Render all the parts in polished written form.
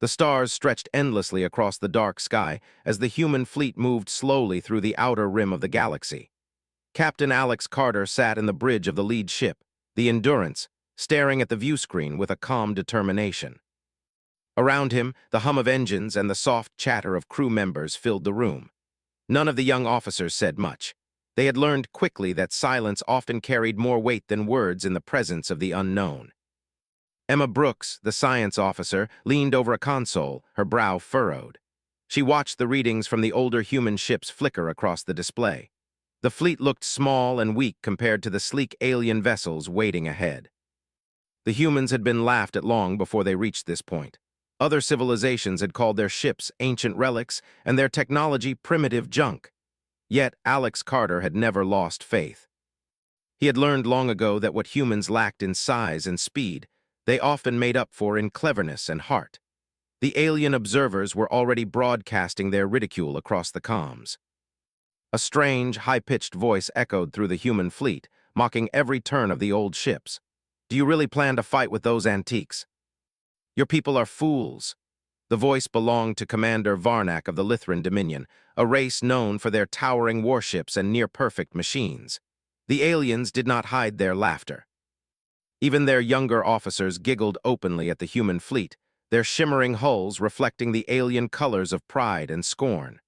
The stars stretched endlessly across the dark sky as the human fleet moved slowly through the outer rim of the galaxy. Captain Alex Carter sat in the bridge of the lead ship, the Endurance, staring at the viewscreen with a calm determination. Around him, the hum of engines and the soft chatter of crew members filled the room. None of the young officers said much. They had learned quickly that silence often carried more weight than words in the presence of the unknown. Emma Brooks, the science officer, leaned over a console, her brow furrowed. She watched the readings from the older human ships flicker across the display. The fleet looked small and weak compared to the sleek alien vessels waiting ahead. The humans had been laughed at long before they reached this point. Other civilizations had called their ships ancient relics and their technology primitive junk. Yet Alex Carter had never lost faith. He had learned long ago that what humans lacked in size and speed, they often made up for in cleverness and heart. The alien observers were already broadcasting their ridicule across the comms. A strange, high-pitched voice echoed through the human fleet, mocking every turn of the old ships. "Do you really plan to fight with those antiques? Your people are fools." The voice belonged to Commander Varnak of the Lythran Dominion, a race known for their towering warships and near-perfect machines. The aliens did not hide their laughter. Even their younger officers giggled openly at the human fleet, their shimmering hulls reflecting the alien colors of pride and scorn.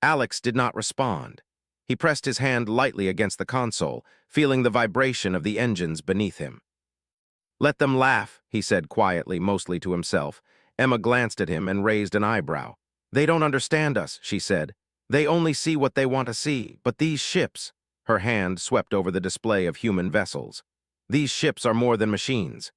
Alex did not respond. He pressed his hand lightly against the console, feeling the vibration of the engines beneath him. "Let them laugh," he said quietly, mostly to himself. Emma glanced at him and raised an eyebrow. "They don't understand us," she said. "They only see what they want to see, but these ships—" Her hand swept over the display of human vessels. "These ships are more than machines."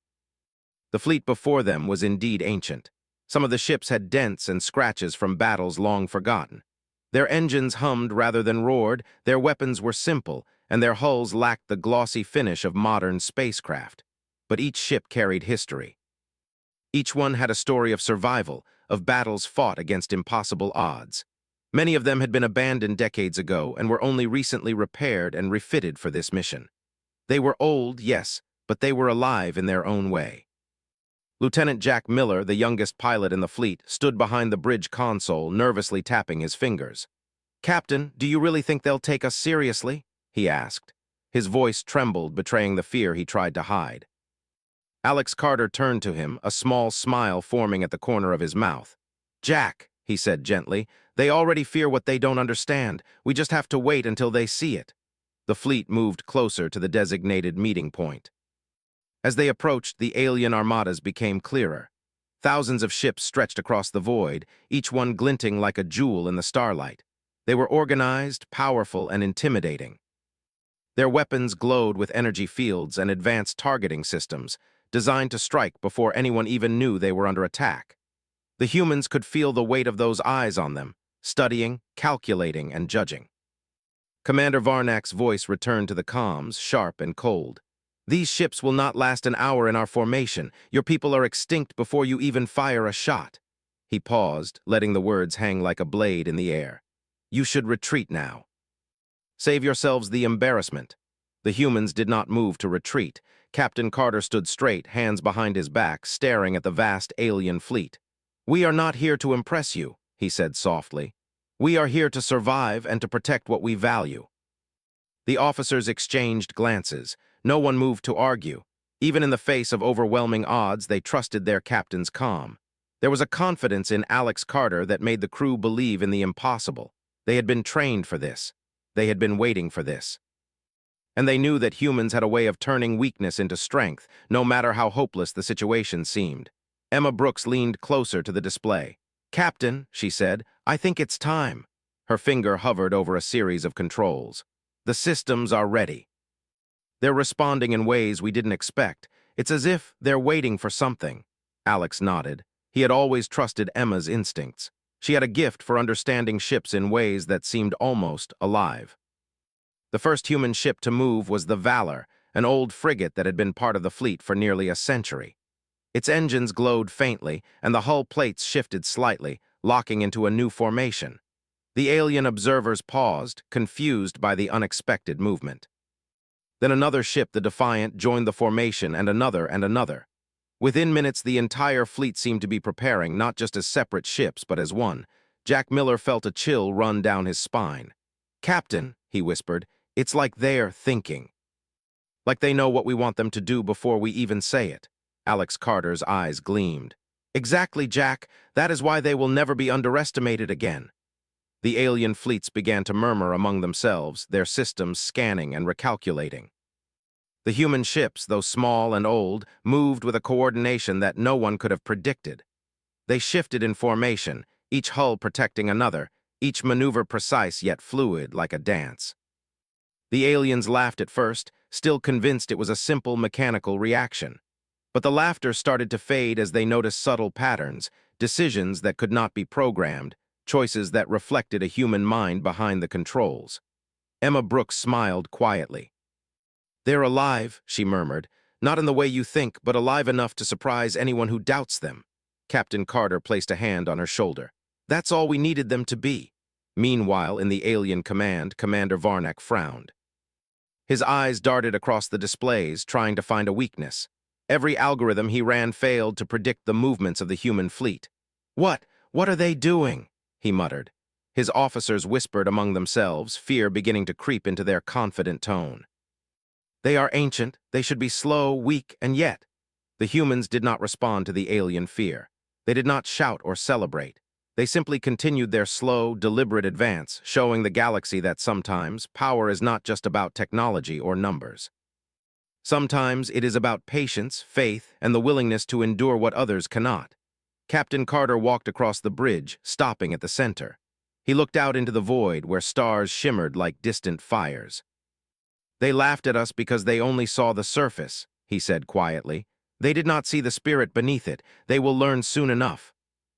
The fleet before them was indeed ancient. Some of the ships had dents and scratches from battles long forgotten. Their engines hummed rather than roared, their weapons were simple, and their hulls lacked the glossy finish of modern spacecraft. But each ship carried history. Each one had a story of survival, of battles fought against impossible odds. Many of them had been abandoned decades ago and were only recently repaired and refitted for this mission. They were old, yes, but they were alive in their own way. Lieutenant Jack Miller, the youngest pilot in the fleet, stood behind the bridge console, nervously tapping his fingers. "Captain, do you really think they'll take us seriously?" he asked. His voice trembled, betraying the fear he tried to hide. Alex Carter turned to him, a small smile forming at the corner of his mouth. "Jack," he said gently, "they already fear what they don't understand. We just have to wait until they see it." The fleet moved closer to the designated meeting point. As they approached, the alien armadas became clearer. Thousands of ships stretched across the void, each one glinting like a jewel in the starlight. They were organized, powerful, and intimidating. Their weapons glowed with energy fields and advanced targeting systems, designed to strike before anyone even knew they were under attack. The humans could feel the weight of those eyes on them, studying, calculating, and judging. Commander Varnak's voice returned to the comms, sharp and cold. "These ships will not last an hour in our formation. Your people are extinct before you even fire a shot." He paused, letting the words hang like a blade in the air. "You should retreat now. Save yourselves the embarrassment." The humans did not move to retreat. Captain Carter stood straight, hands behind his back, staring at the vast alien fleet. "We are not here to impress you," he said softly. "We are here to survive and to protect what we value." The officers exchanged glances. No one moved to argue. Even in the face of overwhelming odds, they trusted their captain's calm. There was a confidence in Alex Carter that made the crew believe in the impossible. They had been trained for this. They had been waiting for this. And they knew that humans had a way of turning weakness into strength, no matter how hopeless the situation seemed. Emma Brooks leaned closer to the display. "Captain," she said, "I think it's time." Her finger hovered over a series of controls. "The systems are ready. They're responding in ways we didn't expect. It's as if they're waiting for something." Alex nodded. He had always trusted Emma's instincts. She had a gift for understanding ships in ways that seemed almost alive. The first human ship to move was the Valor, an old frigate that had been part of the fleet for nearly a century. Its engines glowed faintly, and the hull plates shifted slightly, locking into a new formation. The alien observers paused, confused by the unexpected movement. Then another ship, the Defiant, joined the formation, and another and another. Within minutes, the entire fleet seemed to be preparing, not just as separate ships, but as one. Jack Miller felt a chill run down his spine. "Captain," he whispered, "it's like they're thinking. Like they know what we want them to do before we even say it." Alex Carter's eyes gleamed. "Exactly, Jack. That is why they will never be underestimated again." The alien fleets began to murmur among themselves, their systems scanning and recalculating. The human ships, though small and old, moved with a coordination that no one could have predicted. They shifted in formation, each hull protecting another, each maneuver precise yet fluid like a dance. The aliens laughed at first, still convinced it was a simple mechanical reaction. But the laughter started to fade as they noticed subtle patterns, decisions that could not be programmed, choices that reflected a human mind behind the controls. Emma Brooks smiled quietly. "They're alive," she murmured, "not in the way you think, but alive enough to surprise anyone who doubts them." Captain Carter placed a hand on her shoulder. "That's all we needed them to be." Meanwhile, in the alien command, Commander Varnak frowned. His eyes darted across the displays, trying to find a weakness. Every algorithm he ran failed to predict the movements of the human fleet. What are they doing?" he muttered. His officers whispered among themselves, fear beginning to creep into their confident tone. "They are ancient, they should be slow, weak, and yet." The humans did not respond to the alien fear. They did not shout or celebrate. They simply continued their slow, deliberate advance, showing the galaxy that sometimes power is not just about technology or numbers. Sometimes it is about patience, faith, and the willingness to endure what others cannot. Captain Carter walked across the bridge, stopping at the center. He looked out into the void where stars shimmered like distant fires. "They laughed at us because they only saw the surface," he said quietly. "They did not see the spirit beneath it. They will learn soon enough."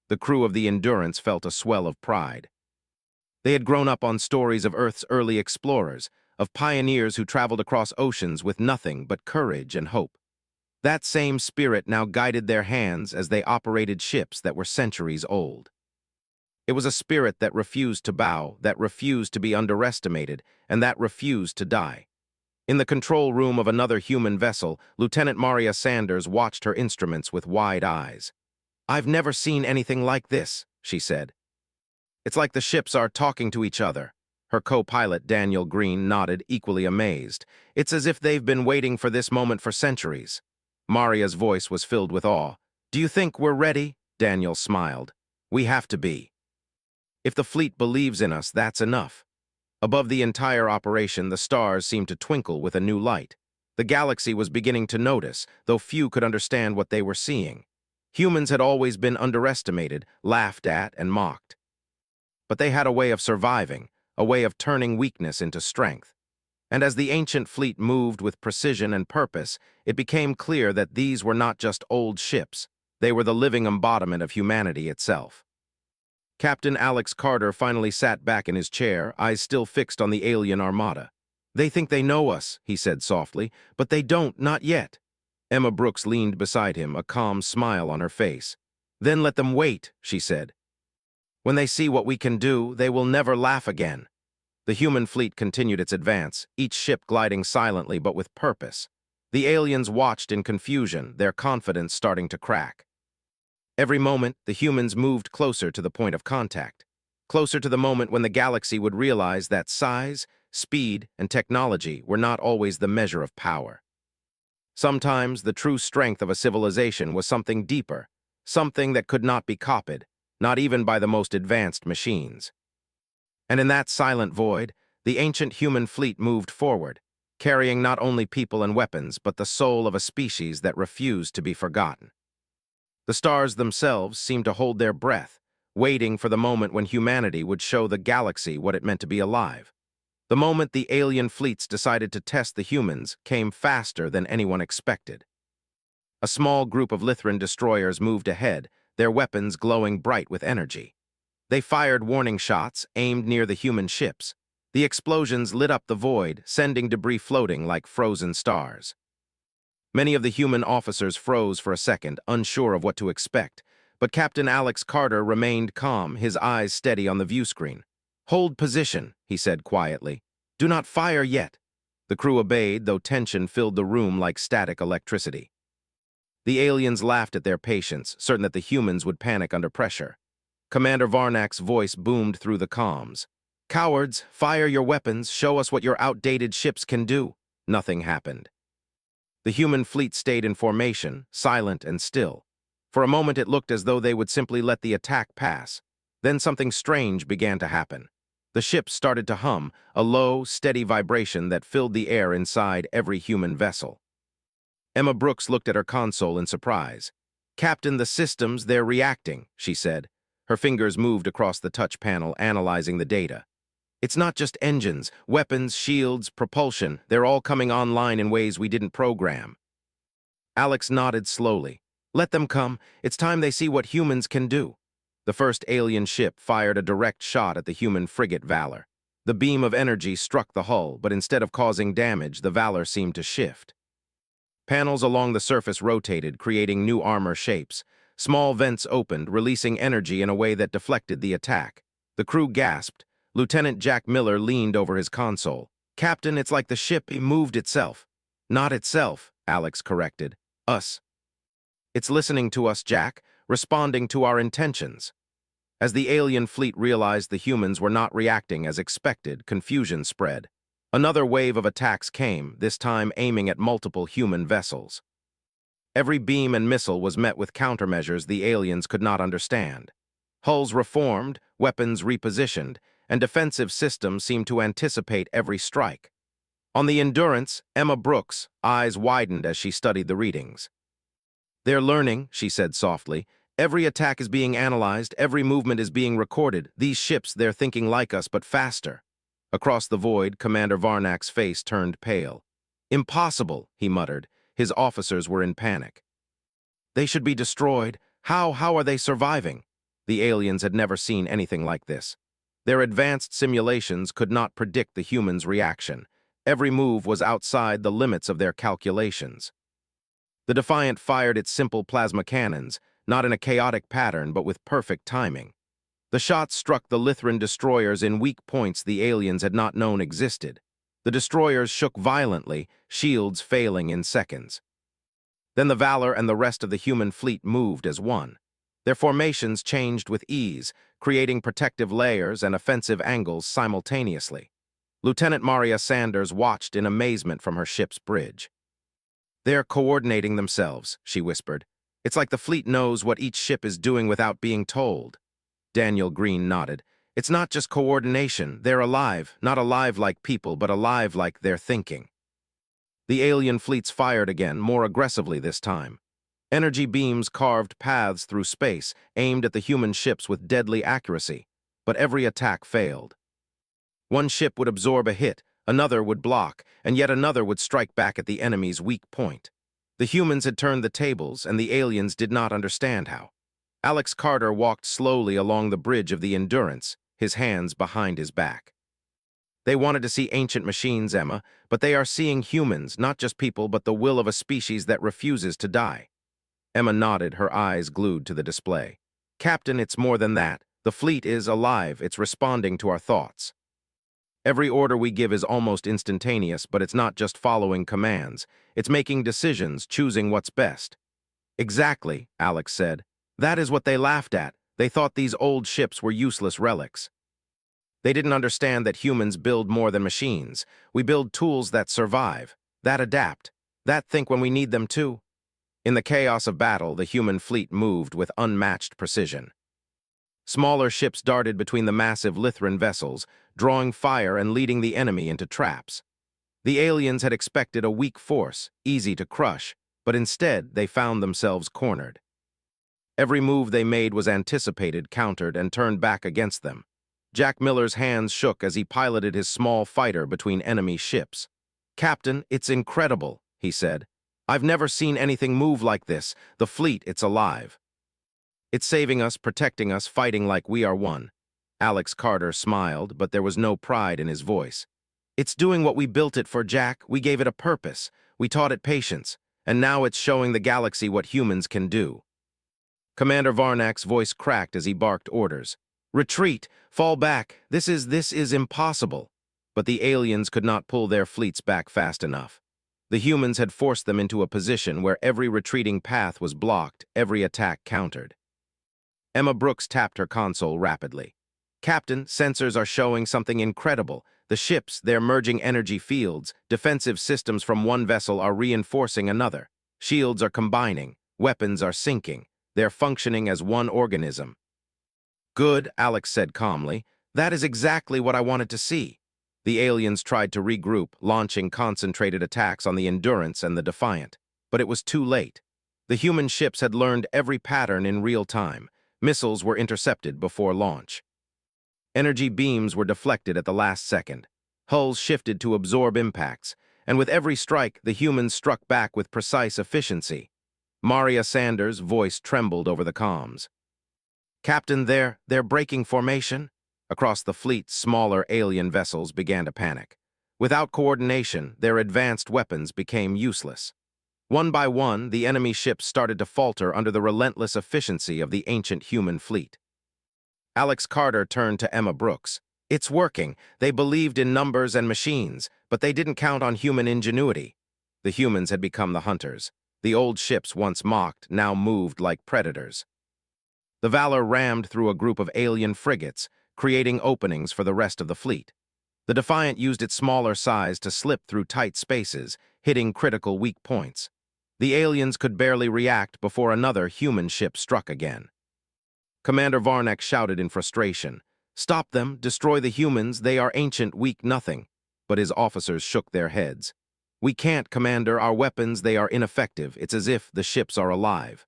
The crew of the Endurance felt a swell of pride. They had grown up on stories of Earth's early explorers, of pioneers who traveled across oceans with nothing but courage and hope. That same spirit now guided their hands as they operated ships that were centuries old. It was a spirit that refused to bow, that refused to be underestimated, and that refused to die. In the control room of another human vessel, Lieutenant Maria Sanders watched her instruments with wide eyes. "I've never seen anything like this," she said. "It's like the ships are talking to each other." Her co-pilot, Daniel Green, nodded, equally amazed. "It's as if they've been waiting for this moment for centuries." Maria's voice was filled with awe. "Do you think we're ready?" Daniel smiled. "We have to be. If the fleet believes in us, that's enough." Above the entire operation, the stars seemed to twinkle with a new light. The galaxy was beginning to notice, though few could understand what they were seeing. Humans had always been underestimated, laughed at, and mocked. But they had a way of surviving, a way of turning weakness into strength. And as the ancient fleet moved with precision and purpose, it became clear that these were not just old ships. They were the living embodiment of humanity itself. Captain Alex Carter finally sat back in his chair, eyes still fixed on the alien armada. "They think they know us," he said softly, "but they don't, not yet." Emma Brooks leaned beside him, a calm smile on her face. "Then let them wait," she said. "When they see what we can do, they will never laugh again." The human fleet continued its advance, each ship gliding silently but with purpose. The aliens watched in confusion, their confidence starting to crack. Every moment, the humans moved closer to the point of contact, closer to the moment when the galaxy would realize that size, speed, and technology were not always the measure of power. Sometimes the true strength of a civilization was something deeper, something that could not be copied, not even by the most advanced machines. And in that silent void, the ancient human fleet moved forward, carrying not only people and weapons, but the soul of a species that refused to be forgotten. The stars themselves seemed to hold their breath, waiting for the moment when humanity would show the galaxy what it meant to be alive. The moment the alien fleets decided to test the humans came faster than anyone expected. A small group of Lythran destroyers moved ahead, their weapons glowing bright with energy. They fired warning shots, aimed near the human ships. The explosions lit up the void, sending debris floating like frozen stars. Many of the human officers froze for a second, unsure of what to expect, but Captain Alex Carter remained calm, his eyes steady on the viewscreen. "Hold position," he said quietly. "Do not fire yet." The crew obeyed, though tension filled the room like static electricity. The aliens laughed at their patience, certain that the humans would panic under pressure. Commander Varnak's voice boomed through the comms. "Cowards, fire your weapons, show us what your outdated ships can do." Nothing happened. The human fleet stayed in formation, silent and still. For a moment it looked as though they would simply let the attack pass. Then something strange began to happen. The ships started to hum, a low, steady vibration that filled the air inside every human vessel. Emma Brooks looked at her console in surprise. "Captain, the systems, they're reacting," she said. Her fingers moved across the touch panel, analyzing the data. "It's not just engines, weapons, shields, propulsion. They're all coming online in ways we didn't program." Alex nodded slowly. "Let them come. It's time they see what humans can do." The first alien ship fired a direct shot at the human frigate Valor. The beam of energy struck the hull, but instead of causing damage, the Valor seemed to shift. Panels along the surface rotated, creating new armor shapes. Small vents opened, releasing energy in a way that deflected the attack. The crew gasped. Lieutenant Jack Miller leaned over his console. "Captain, it's like the ship moved itself." "Not itself," Alex corrected. "Us. It's listening to us, Jack, responding to our intentions." As the alien fleet realized the humans were not reacting as expected, confusion spread. Another wave of attacks came, this time aiming at multiple human vessels. Every beam and missile was met with countermeasures the aliens could not understand. Hulls reformed, weapons repositioned, and defensive systems seemed to anticipate every strike. On the Endurance, Emma Brooks' eyes widened as she studied the readings. "They're learning," she said softly. "Every attack is being analyzed, every movement is being recorded. These ships, they're thinking like us, but faster." Across the void, Commander Varnak's face turned pale. "Impossible," he muttered. His officers were in panic. "They should be destroyed. How are they surviving?" The aliens had never seen anything like this. Their advanced simulations could not predict the humans' reaction. Every move was outside the limits of their calculations. The Defiant fired its simple plasma cannons, not in a chaotic pattern but with perfect timing. The shots struck the Lythran destroyers in weak points the aliens had not known existed. The destroyers shook violently, shields failing in seconds. Then the Valor and the rest of the human fleet moved as one. Their formations changed with ease, creating protective layers and offensive angles simultaneously. Lieutenant Maria Sanders watched in amazement from her ship's bridge. "They're coordinating themselves," she whispered. "It's like the fleet knows what each ship is doing without being told." Daniel Green nodded. "It's not just coordination. They're alive, not alive like people, but alive like they're thinking." The alien fleets fired again, more aggressively this time. Energy beams carved paths through space, aimed at the human ships with deadly accuracy, but every attack failed. One ship would absorb a hit, another would block, and yet another would strike back at the enemy's weak point. The humans had turned the tables, and the aliens did not understand how. Alex Carter walked slowly along the bridge of the Endurance, his hands behind his back. "They wanted to see ancient machines, Emma, but they are seeing humans, not just people, but the will of a species that refuses to die." Emma nodded, her eyes glued to the display. "Captain, it's more than that. The fleet is alive. It's responding to our thoughts. Every order we give is almost instantaneous, but it's not just following commands. It's making decisions, choosing what's best." "Exactly," Alex said. "That is what they laughed at. They thought these old ships were useless relics. They didn't understand that humans build more than machines. We build tools that survive, that adapt, that think when we need them to." In the chaos of battle, the human fleet moved with unmatched precision. Smaller ships darted between the massive Lythran vessels, drawing fire and leading the enemy into traps. The aliens had expected a weak force, easy to crush, but instead they found themselves cornered. Every move they made was anticipated, countered, and turned back against them. Jack Miller's hands shook as he piloted his small fighter between enemy ships. "Captain, it's incredible," he said. "I've never seen anything move like this. The fleet, it's alive. It's saving us, protecting us, fighting like we are one." Alex Carter smiled, but there was no pride in his voice. "It's doing what we built it for, Jack. We gave it a purpose. We taught it patience. And now it's showing the galaxy what humans can do." Commander Varnak's voice cracked as he barked orders. "Retreat! Fall back! This is impossible." But the aliens could not pull their fleets back fast enough. The humans had forced them into a position where every retreating path was blocked, every attack countered. Emma Brooks tapped her console rapidly. Captain, sensors are showing something incredible. The ships, they're merging energy fields. Defensive systems from one vessel are reinforcing another. Shields are combining. Weapons are syncing. They're functioning as one organism. Good, Alex said calmly. That is exactly what I wanted to see. The aliens tried to regroup, launching concentrated attacks on the Endurance and the Defiant. But it was too late. The human ships had learned every pattern in real time. Missiles were intercepted before launch. Energy beams were deflected at the last second. Hulls shifted to absorb impacts, and with every strike, the humans struck back with precise efficiency. Maria Sanders' voice trembled over the comms. Captain, they're breaking formation? Across the fleet, smaller alien vessels began to panic. Without coordination, their advanced weapons became useless. One by one, the enemy ships started to falter under the relentless efficiency of the ancient human fleet. Alex Carter turned to Emma Brooks. It's working. They believed in numbers and machines, but they didn't count on human ingenuity. The humans had become the hunters. The old ships once mocked, now moved like predators. The Valor rammed through a group of alien frigates, creating openings for the rest of the fleet. The Defiant used its smaller size to slip through tight spaces, hitting critical weak points. The aliens could barely react before another human ship struck again. Commander Varnak shouted in frustration. Stop them, destroy the humans, they are ancient, weak nothing. But his officers shook their heads. We can't, Commander, our weapons, they are ineffective. It's as if the ships are alive.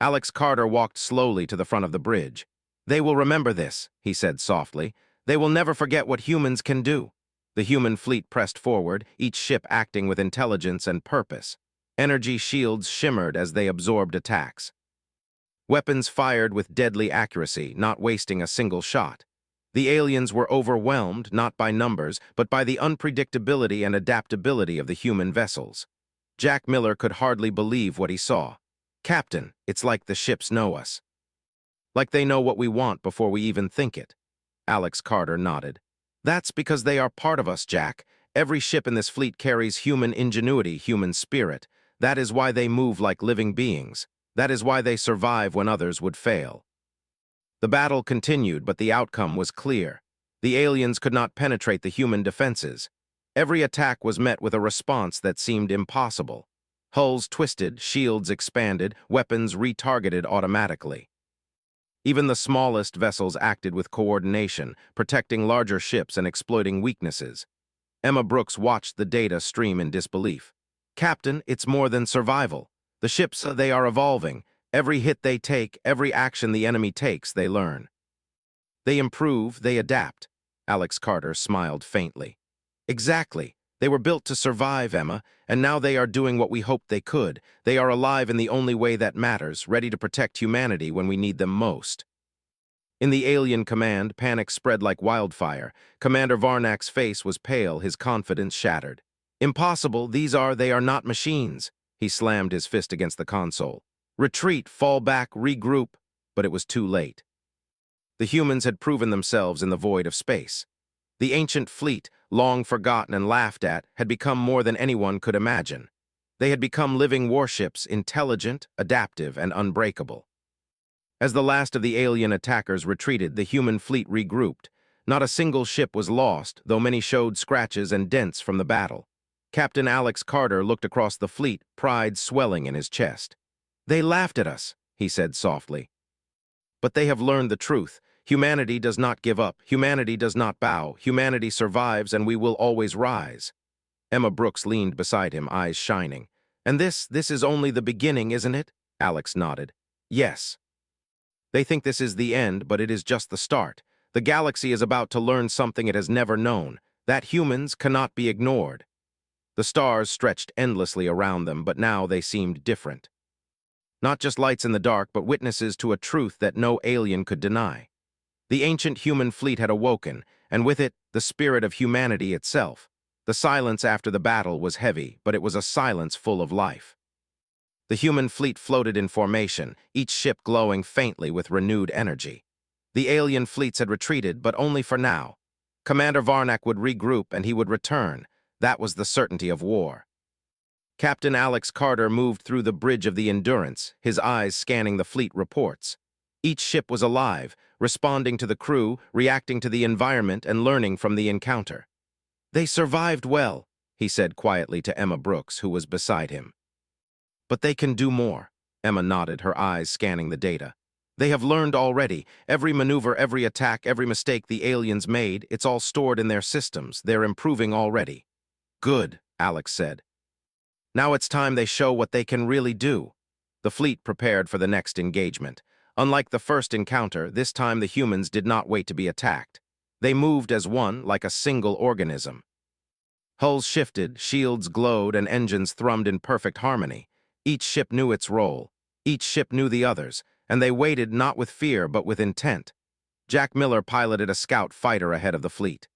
Alex Carter walked slowly to the front of the bridge. They will remember this, he said softly. They will never forget what humans can do. The human fleet pressed forward, each ship acting with intelligence and purpose. Energy shields shimmered as they absorbed attacks. Weapons fired with deadly accuracy, not wasting a single shot. The aliens were overwhelmed, not by numbers, but by the unpredictability and adaptability of the human vessels. Jack Miller could hardly believe what he saw. Captain, it's like the ships know us. Like they know what we want before we even think it. Alex Carter nodded. That's because they are part of us, Jack. Every ship in this fleet carries human ingenuity, human spirit. That is why they move like living beings. That is why they survive when others would fail. The battle continued, but the outcome was clear. The aliens could not penetrate the human defenses. Every attack was met with a response that seemed impossible. Hulls twisted, shields expanded, weapons retargeted automatically. Even the smallest vessels acted with coordination, protecting larger ships and exploiting weaknesses. Emma Brooks watched the data stream in disbelief. Captain, it's more than survival. The ships, they are evolving. Every hit they take, every action the enemy takes, they learn. They improve, they adapt. Alex Carter smiled faintly. Exactly. They were built to survive, Emma, and now they are doing what we hoped they could. They are alive in the only way that matters, ready to protect humanity when we need them most. In the alien command, panic spread like wildfire. Commander Varnak's face was pale, his confidence shattered. Impossible, they are not machines. He slammed his fist against the console. Retreat, fall back, regroup, but it was too late. The humans had proven themselves in the void of space. The ancient fleet, long forgotten and laughed at, had become more than anyone could imagine. They had become living warships, intelligent, adaptive, and unbreakable. As the last of the alien attackers retreated, the human fleet regrouped. Not a single ship was lost, though many showed scratches and dents from the battle. Captain Alex Carter looked across the fleet, pride swelling in his chest. They laughed at us, he said softly. But they have learned the truth. Humanity does not give up. Humanity does not bow. Humanity survives, and we will always rise. Emma Brooks leaned beside him, eyes shining. And this is only the beginning, isn't it? Alex nodded. Yes. They think this is the end, but it is just the start. The galaxy is about to learn something it has never known, that humans cannot be ignored. The stars stretched endlessly around them, but now they seemed different. Not just lights in the dark, but witnesses to a truth that no alien could deny. The ancient human fleet had awoken, and with it, the spirit of humanity itself. The silence after the battle was heavy, but it was a silence full of life. The human fleet floated in formation, each ship glowing faintly with renewed energy. The alien fleets had retreated, but only for now. Commander Varnak would regroup and he would return. That was the certainty of war. Captain Alex Carter moved through the bridge of the Endurance, his eyes scanning the fleet reports. Each ship was alive, responding to the crew, reacting to the environment, and learning from the encounter. "They survived well," he said quietly to Emma Brooks, who was beside him. "But they can do more." Emma nodded, her eyes scanning the data. "They have learned already. Every maneuver, every attack, every mistake the aliens made, it's all stored in their systems. They're improving already." "Good," Alex said. "Now it's time they show what they can really do." The fleet prepared for the next engagement. Unlike the first encounter, this time the humans did not wait to be attacked. They moved as one, like a single organism. Hulls shifted, shields glowed, and engines thrummed in perfect harmony. Each ship knew its role. Each ship knew the others, and they waited not with fear but with intent. Jack Miller piloted a scout fighter ahead of the fleet.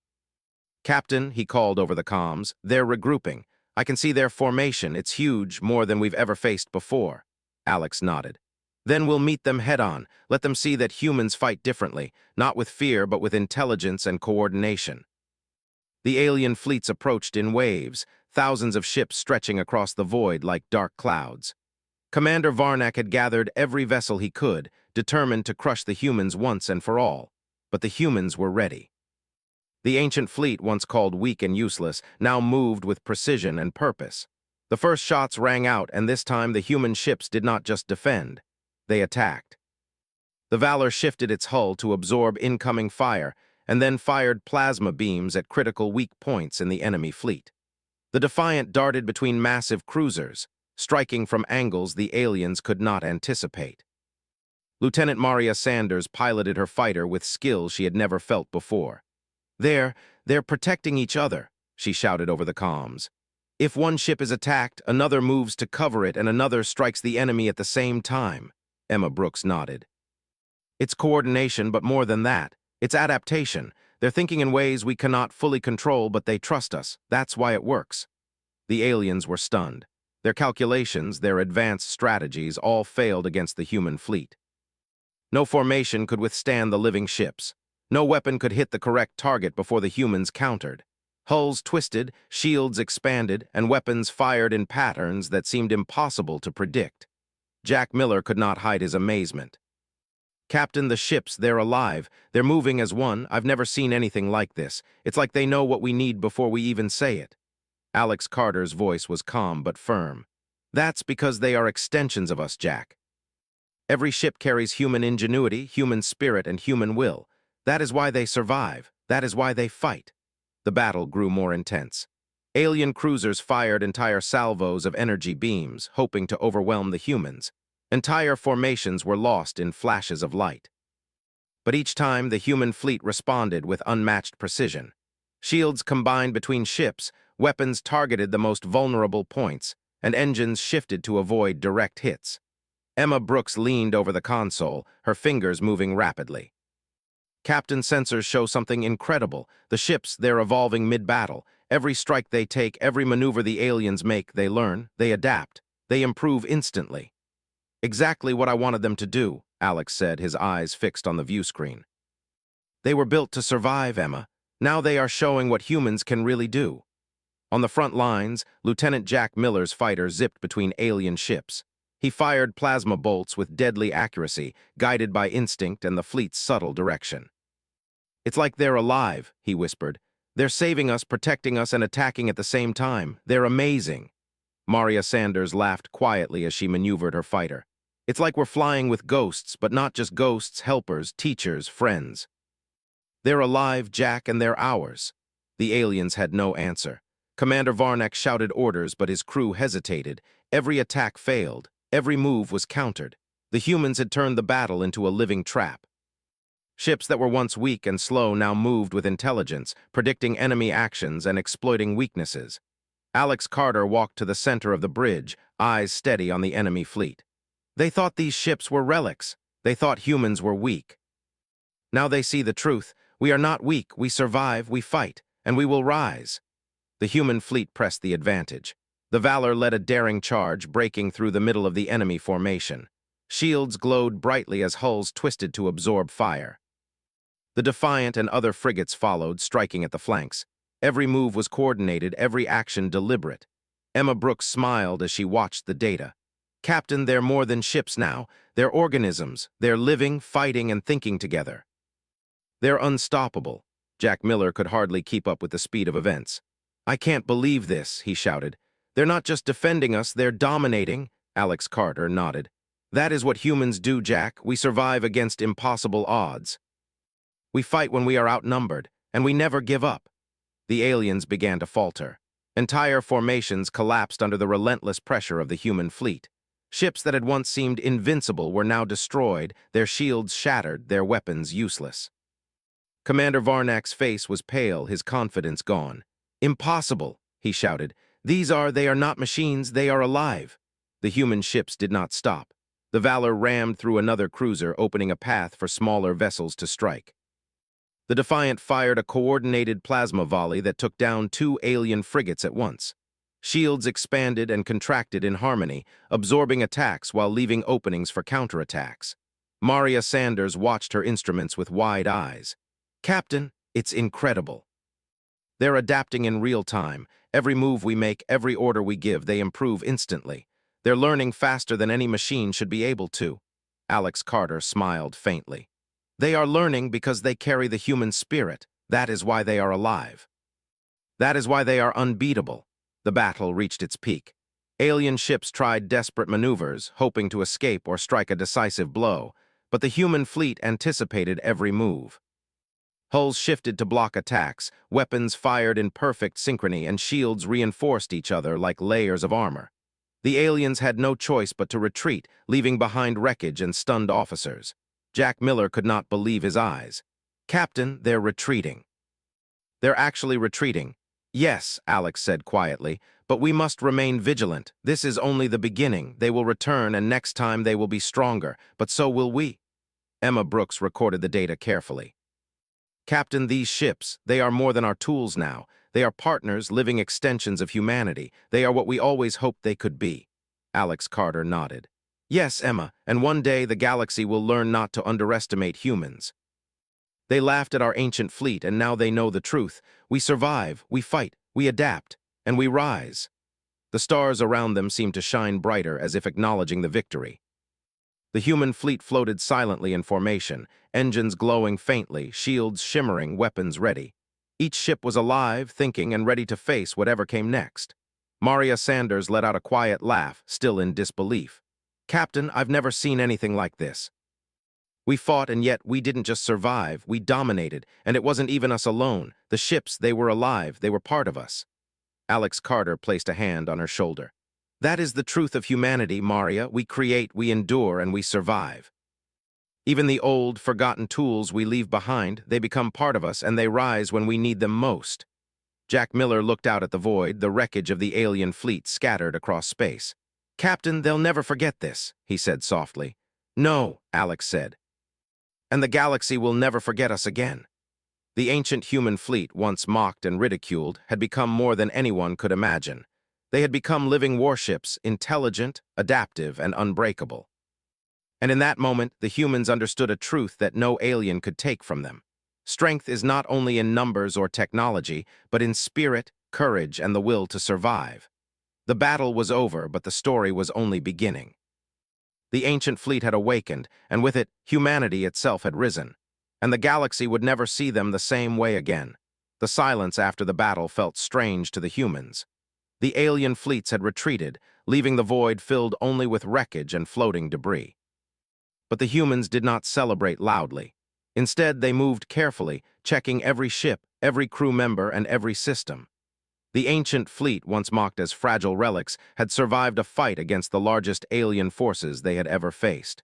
"Captain," he called over the comms, "they're regrouping. I can see their formation. It's huge, more than we've ever faced before." Alex nodded. "Then we'll meet them head-on. Let them see that humans fight differently, not with fear but with intelligence and coordination." The alien fleets approached in waves, thousands of ships stretching across the void like dark clouds. Commander Varnak had gathered every vessel he could, determined to crush the humans once and for all. But the humans were ready. The ancient fleet, once called weak and useless, now moved with precision and purpose. The first shots rang out, and this time the human ships did not just defend. They attacked. The Valor shifted its hull to absorb incoming fire, and then fired plasma beams at critical weak points in the enemy fleet. The Defiant darted between massive cruisers, striking from angles the aliens could not anticipate. Lieutenant Maria Sanders piloted her fighter with skill she had never felt before. They're protecting each other," she shouted over the comms. "If one ship is attacked, another moves to cover it and another strikes the enemy at the same time." Emma Brooks nodded. "It's coordination, but more than that. It's adaptation. They're thinking in ways we cannot fully control, but they trust us. That's why it works." The aliens were stunned. Their calculations, their advanced strategies, all failed against the human fleet. No formation could withstand the living ships. No weapon could hit the correct target before the humans countered. Hulls twisted, shields expanded, and weapons fired in patterns that seemed impossible to predict. Jack Miller could not hide his amazement. "Captain, the ships, they're alive. They're moving as one. I've never seen anything like this. It's like they know what we need before we even say it." Alex Carter's voice was calm but firm. "That's because they are extensions of us, Jack. Every ship carries human ingenuity, human spirit, and human will. That is why they survive. That is why they fight." The battle grew more intense. Alien cruisers fired entire salvos of energy beams, hoping to overwhelm the humans. Entire formations were lost in flashes of light. But each time, the human fleet responded with unmatched precision. Shields combined between ships, weapons targeted the most vulnerable points, and engines shifted to avoid direct hits. Emma Brooks leaned over the console, her fingers moving rapidly. "Captain, sensors show something incredible. The ships, they're evolving mid-battle. Every strike they take, every maneuver the aliens make, they learn, they adapt, they improve instantly." "Exactly what I wanted them to do," Alex said, his eyes fixed on the view screen. "They were built to survive, Emma. Now they are showing what humans can really do." On the front lines, Lieutenant Jack Miller's fighter zipped between alien ships. He fired plasma bolts with deadly accuracy, guided by instinct and the fleet's subtle direction. "It's like they're alive," he whispered. "They're saving us, protecting us, and attacking at the same time. They're amazing." Maria Sanders laughed quietly as she maneuvered her fighter. "It's like we're flying with ghosts, but not just ghosts, helpers, teachers, friends." "They're alive, Jack, and they're ours." The aliens had no answer. Commander Varnak shouted orders, but his crew hesitated. Every attack failed. Every move was countered. The humans had turned the battle into a living trap. Ships that were once weak and slow now moved with intelligence, predicting enemy actions and exploiting weaknesses. Alex Carter walked to the center of the bridge, eyes steady on the enemy fleet. They thought these ships were relics. They thought humans were weak. Now they see the truth. We are not weak. We survive, we fight, and we will rise. The human fleet pressed the advantage. The Valor led a daring charge, breaking through the middle of the enemy formation. Shields glowed brightly as hulls twisted to absorb fire. The Defiant and other frigates followed, striking at the flanks. Every move was coordinated, every action deliberate. Emma Brooks smiled as she watched the data. Captain, they're more than ships now. They're organisms. They're living, fighting, and thinking together. They're unstoppable. Jack Miller could hardly keep up with the speed of events. I can't believe this, he shouted. They're not just defending us, they're dominating. Alex Carter nodded. That is what humans do, Jack. We survive against impossible odds. We fight when we are outnumbered, and we never give up. The aliens began to falter. Entire formations collapsed under the relentless pressure of the human fleet. Ships that had once seemed invincible were now destroyed, their shields shattered, their weapons useless. Commander Varnak's face was pale, his confidence gone. Impossible, he shouted. They are not machines, they are alive. The human ships did not stop. The Valor rammed through another cruiser, opening a path for smaller vessels to strike. The Defiant fired a coordinated plasma volley that took down 2 alien frigates at once. Shields expanded and contracted in harmony, absorbing attacks while leaving openings for counterattacks. Maria Sanders watched her instruments with wide eyes. Captain, it's incredible. They're adapting in real time. Every move we make, every order we give, they improve instantly. They're learning faster than any machine should be able to. Alex Carter smiled faintly. They are learning because they carry the human spirit. That is why they are alive. That is why they are unbeatable. The battle reached its peak. Alien ships tried desperate maneuvers, hoping to escape or strike a decisive blow, but the human fleet anticipated every move. Hulls shifted to block attacks, weapons fired in perfect synchrony, and shields reinforced each other like layers of armor. The aliens had no choice but to retreat, leaving behind wreckage and stunned officers. Jack Miller could not believe his eyes. Captain, they're retreating. They're actually retreating. Yes, Alex said quietly, but we must remain vigilant. This is only the beginning. They will return, and next time they will be stronger, but so will we. Emma Brooks recorded the data carefully. Captain, these ships, they are more than our tools now. They are partners, living extensions of humanity. They are what we always hoped they could be. Alex Carter nodded. Yes, Emma, and one day the galaxy will learn not to underestimate humans. They laughed at our ancient fleet, and now they know the truth. We survive, we fight, we adapt, and we rise. The stars around them seemed to shine brighter, as if acknowledging the victory. The human fleet floated silently in formation, engines glowing faintly, shields shimmering, weapons ready. Each ship was alive, thinking, and ready to face whatever came next. Maria Sanders let out a quiet laugh, still in disbelief. Captain, I've never seen anything like this. We fought, and yet we didn't just survive, we dominated, and it wasn't even us alone. The ships, they were alive, they were part of us. Alex Carter placed a hand on her shoulder. That is the truth of humanity, Maria. We create, we endure, and we survive. Even the old, forgotten tools we leave behind, they become part of us, and they rise when we need them most. Jack Miller looked out at the void, the wreckage of the alien fleet scattered across space. Captain, they'll never forget this, he said softly. No, Alex said. And the galaxy will never forget us again. The ancient human fleet, once mocked and ridiculed, had become more than anyone could imagine. They had become living warships, intelligent, adaptive, and unbreakable. And in that moment, the humans understood a truth that no alien could take from them. Strength is not only in numbers or technology, but in spirit, courage, and the will to survive. The battle was over, but the story was only beginning. The ancient fleet had awakened, and with it, humanity itself had risen. And the galaxy would never see them the same way again. The silence after the battle felt strange to the humans. The alien fleets had retreated, leaving the void filled only with wreckage and floating debris. But the humans did not celebrate loudly. Instead, they moved carefully, checking every ship, every crew member, and every system. The ancient fleet, once mocked as fragile relics, had survived a fight against the largest alien forces they had ever faced.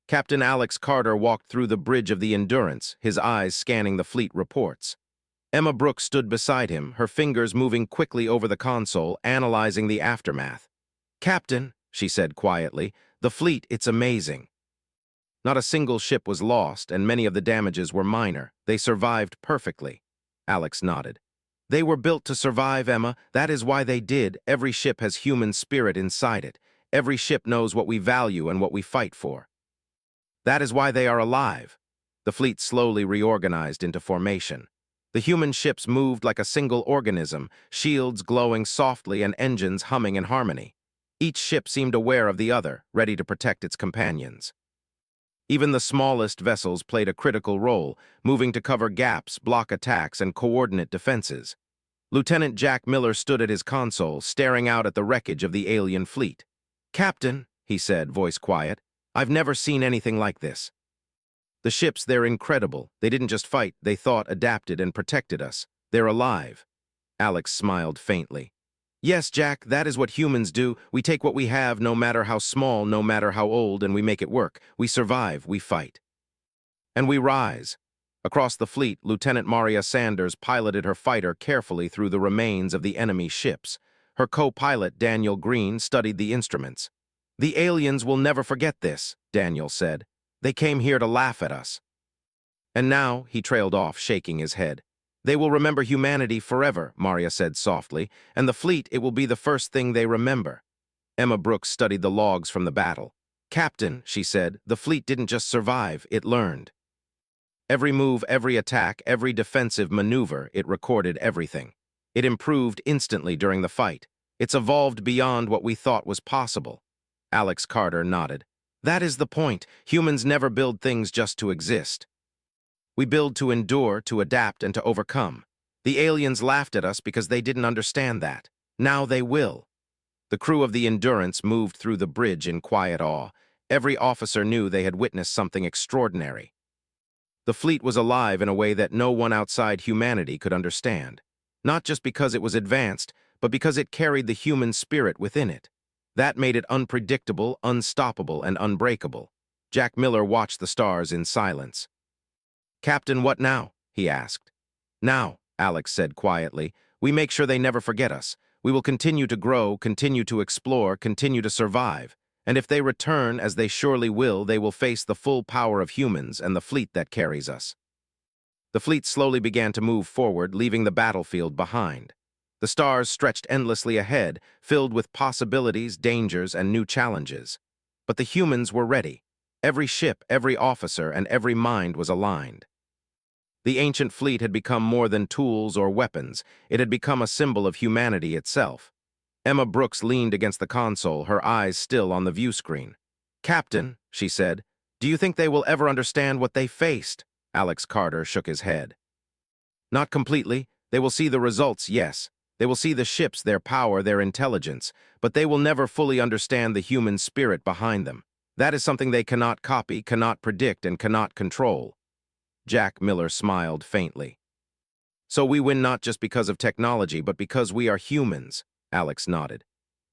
Captain Alex Carter walked through the bridge of the Endurance, his eyes scanning the fleet reports. Emma Brooks stood beside him, her fingers moving quickly over the console, analyzing the aftermath. Captain, she said quietly, the fleet, it's amazing. Not a single ship was lost, and many of the damages were minor. They survived perfectly. Alex nodded. They were built to survive, Emma. That is why they did. Every ship has human spirit inside it. Every ship knows what we value and what we fight for. That is why they are alive. The fleet slowly reorganized into formation. The human ships moved like a single organism, shields glowing softly and engines humming in harmony. Each ship seemed aware of the other, ready to protect its companions. Even the smallest vessels played a critical role, moving to cover gaps, block attacks, and coordinate defenses. Lieutenant Jack Miller stood at his console, staring out at the wreckage of the alien fleet. "Captain," he said, voice quiet, "I've never seen anything like this. The ships, they're incredible. They didn't just fight, they thought, adapted, and protected us. They're alive." Alex smiled faintly. "Yes, Jack, that is what humans do. We take what we have, no matter how small, no matter how old, and we make it work. We survive, we fight. And we rise." Across the fleet, Lieutenant Maria Sanders piloted her fighter carefully through the remains of the enemy ships. Her co-pilot, Daniel Green, studied the instruments. "The aliens will never forget this," Daniel said. "They came here to laugh at us." "And now," he trailed off, shaking his head. "They will remember humanity forever," Maria said softly, "and the fleet, it will be the first thing they remember." Emma Brooks studied the logs from the battle. "Captain," she said, "the fleet didn't just survive, it learned. Every move, every attack, every defensive maneuver, it recorded everything. It improved instantly during the fight. It's evolved beyond what we thought was possible." Alex Carter nodded. "That is the point. Humans never build things just to exist. We build to endure, to adapt, and to overcome. The aliens laughed at us because they didn't understand that. Now they will." The crew of the Endurance moved through the bridge in quiet awe. Every officer knew they had witnessed something extraordinary. The fleet was alive in a way that no one outside humanity could understand. Not just because it was advanced, but because it carried the human spirit within it. That made it unpredictable, unstoppable, and unbreakable. Jack Miller watched the stars in silence. "Captain, what now?" he asked. "Now," Alex said quietly, "we make sure they never forget us. We will continue to grow, continue to explore, continue to survive. And if they return, as they surely will, they will face the full power of humans and the fleet that carries us." The fleet slowly began to move forward, leaving the battlefield behind. The stars stretched endlessly ahead, filled with possibilities, dangers, and new challenges. But the humans were ready. Every ship, every officer, and every mind was aligned. The ancient fleet had become more than tools or weapons. It had become a symbol of humanity itself. Emma Brooks leaned against the console, her eyes still on the view screen. "Captain," she said, "do you think they will ever understand what they faced?" Alex Carter shook his head. "Not completely. They will see the results, yes. They will see the ships, their power, their intelligence, but they will never fully understand the human spirit behind them. That is something they cannot copy, cannot predict, and cannot control." Jack Miller smiled faintly. "So we win not just because of technology, but because we are humans," Alex nodded.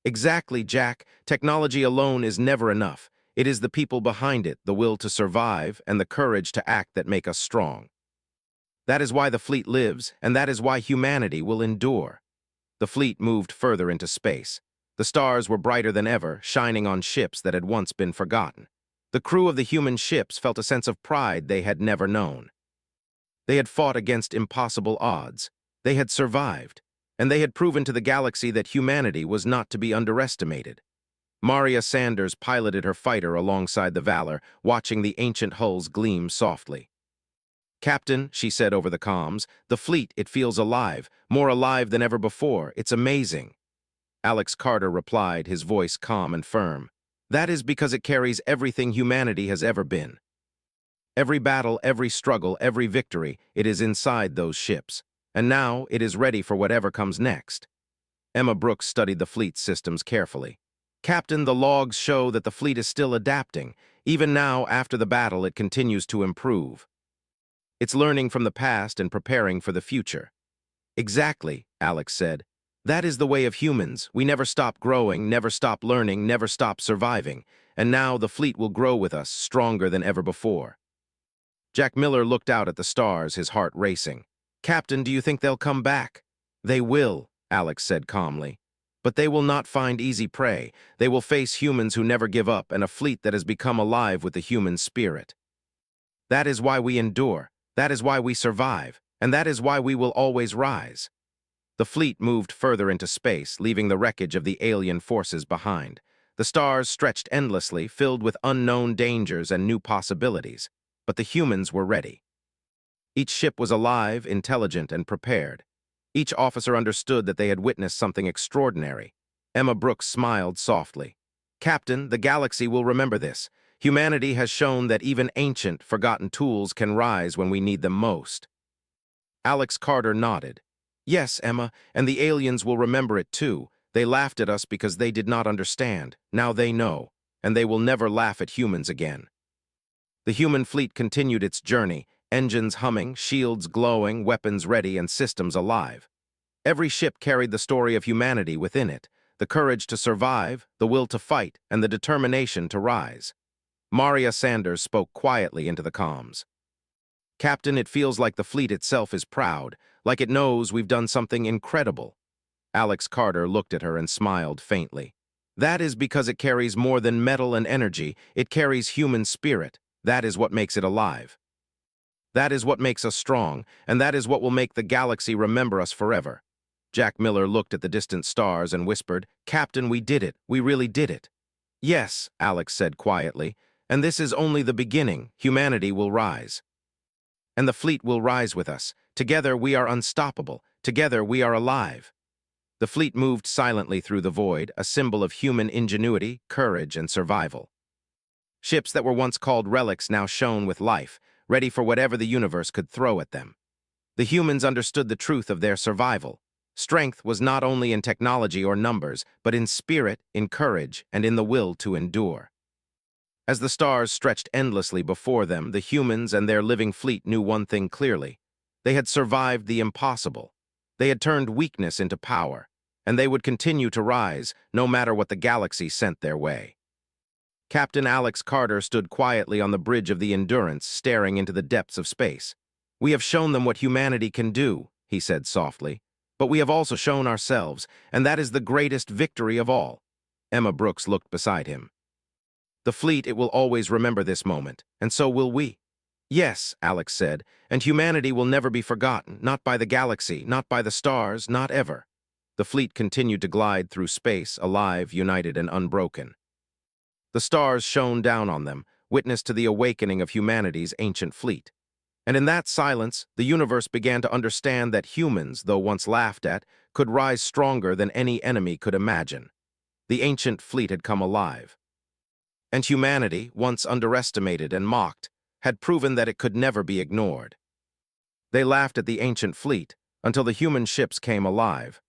"Exactly, Jack. Technology alone is never enough. It is the people behind it, the will to survive, and the courage to act that make us strong. That is why the fleet lives, and that is why humanity will endure." The fleet moved further into space. The stars were brighter than ever, shining on ships that had once been forgotten. The crew of the human ships felt a sense of pride they had never known. They had fought against impossible odds. They had survived, and they had proven to the galaxy that humanity was not to be underestimated. Maria Sanders piloted her fighter alongside the Valor, watching the ancient hulls gleam softly. "Captain," she said over the comms, "the fleet, it feels alive, more alive than ever before. It's amazing." Alex Carter replied, his voice calm and firm. "That is because it carries everything humanity has ever been. Every battle, every struggle, every victory, it is inside those ships. And now it is ready for whatever comes next." Emma Brooks studied the fleet's systems carefully. "Captain, the logs show that the fleet is still adapting. Even now, after the battle, it continues to improve. It's learning from the past and preparing for the future." "Exactly," Alex said. "That is the way of humans. We never stop growing, never stop learning, never stop surviving. And now the fleet will grow with us, stronger than ever before." Jack Miller looked out at the stars, his heart racing. "Captain, do you think they'll come back?" "They will," Alex said calmly. "But they will not find easy prey. They will face humans who never give up and a fleet that has become alive with the human spirit. That is why we endure. That is why we survive. And that is why we will always rise." The fleet moved further into space, leaving the wreckage of the alien forces behind. The stars stretched endlessly, filled with unknown dangers and new possibilities. But the humans were ready. Each ship was alive, intelligent, and prepared. Each officer understood that they had witnessed something extraordinary. Emma Brooks smiled softly. "Captain, the galaxy will remember this. Humanity has shown that even ancient, forgotten tools can rise when we need them most." Alex Carter nodded. "Yes, Emma, and the aliens will remember it too. They laughed at us because they did not understand. Now they know, and they will never laugh at humans again." The human fleet continued its journey, engines humming, shields glowing, weapons ready, and systems alive. Every ship carried the story of humanity within it, the courage to survive, the will to fight, and the determination to rise. Maria Sanders spoke quietly into the comms. "Captain, it feels like the fleet itself is proud, like it knows we've done something incredible." Alex Carter looked at her and smiled faintly. "That is because it carries more than metal and energy. It carries human spirit. That is what makes it alive. That is what makes us strong, and that is what will make the galaxy remember us forever." Jack Miller looked at the distant stars and whispered, "Captain, we did it. We really did it." "Yes," Alex said quietly, "and this is only the beginning. Humanity will rise. And the fleet will rise with us. Together we are unstoppable. Together we are alive." The fleet moved silently through the void, a symbol of human ingenuity, courage, and survival. Ships that were once called relics now shone with life, ready for whatever the universe could throw at them. The humans understood the truth of their survival. Strength was not only in technology or numbers, but in spirit, in courage, and in the will to endure. As the stars stretched endlessly before them, the humans and their living fleet knew one thing clearly. They had survived the impossible. They had turned weakness into power, and they would continue to rise, no matter what the galaxy sent their way. Captain Alex Carter stood quietly on the bridge of the Endurance, staring into the depths of space. "We have shown them what humanity can do," he said softly. "But we have also shown ourselves, and that is the greatest victory of all." Emma Brooks looked beside him. "The fleet, it will always remember this moment, and so will we." "Yes," Alex said, "and humanity will never be forgotten, not by the galaxy, not by the stars, not ever." The fleet continued to glide through space, alive, united, and unbroken. The stars shone down on them, witness to the awakening of humanity's ancient fleet. And in that silence, the universe began to understand that humans, though once laughed at, could rise stronger than any enemy could imagine. The ancient fleet had come alive. And humanity, once underestimated and mocked, had proven that it could never be ignored. They laughed at the ancient fleet until the human ships came alive,